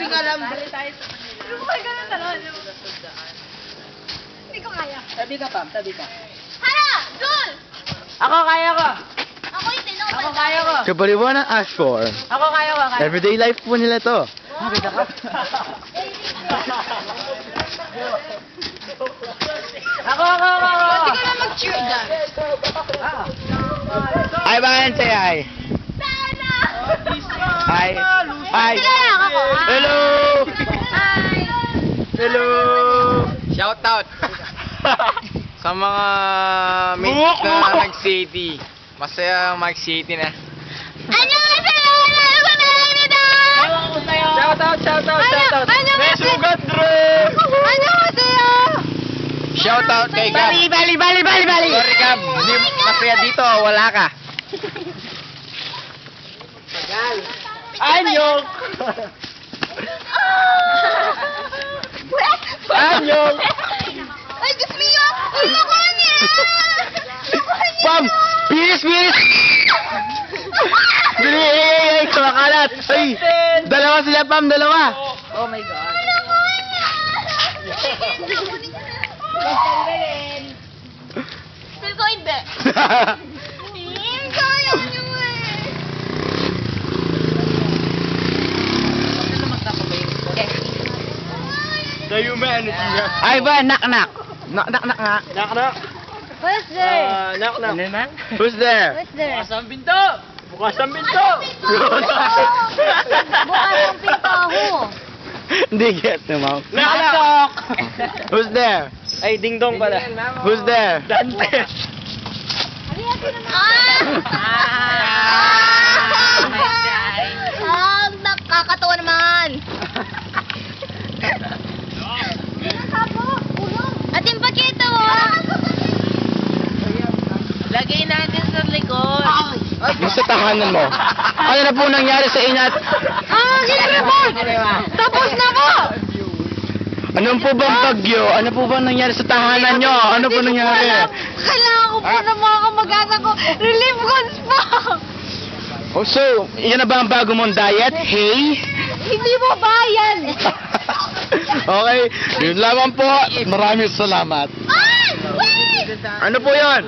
Daming alam. Ano ba ganun talaga? Hindi ko kaya. Tabi ka, Pam. Tabi ka. Hala! Jul! Ako kaya ko. Ako yung tinong Ako kaya ko. Kabaliwan ng Ashford. Ako kaya ko. Kaya. Everyday life po nila to. Bakit ako? Ako. Pwede ka na mag-cheer dyan. Ay, bakit say hi? Sana! Hi. Hi. Kilala ako. Hello. Hi! Hello. Shout out sa mga mates Buhok na mo! nag-city. Masaya ang mag-city na. Annyeonghaseyo! Narumamamida! Ewan ko sa'yo. Shout out. May sugat, bro. Annyeonghaseyo! Shout out kay Gab. Bali. Sorry Gab, hindi masaya dito, wala ka. Anyong. Anyong. Ay, Diyos mio! Ang loko niya! Pam, bilis. Dali, ay, kumakalat. Ay, dalawa sila, Pam, dalawa. Oh my God. Feel ko hindi. Kaya niyo eh. The humanity. Ay ba, knock. Knock nga. Who's there? Knock. Who's there? Who's there? Bukas ang pinto. Bukas ang pinto. Bukas ang pinto ho. Hindi get no, ma'am. Knock. Who's there? Ay, ding-dong pala. Who's there? Dante. Nakakatawa naman. At yung pakita mo. Lagay natin sa likod. Yung sa tahanan mo. Ano na po nangyari sa inat? Sinabi po. Tapos na po. Anong po bang bagyo? Ano po bang nangyari sa tahanan nyo? Ano po nangyari? Kailangan ko po ng mga kamag-anak ko. Relief goods po. Oh, so, yan na ba ang bago mong diet? Hey? Hindi mo bayan. Okay, yun lamang po. Maraming salamat. Ay! Wait! Ano po yon?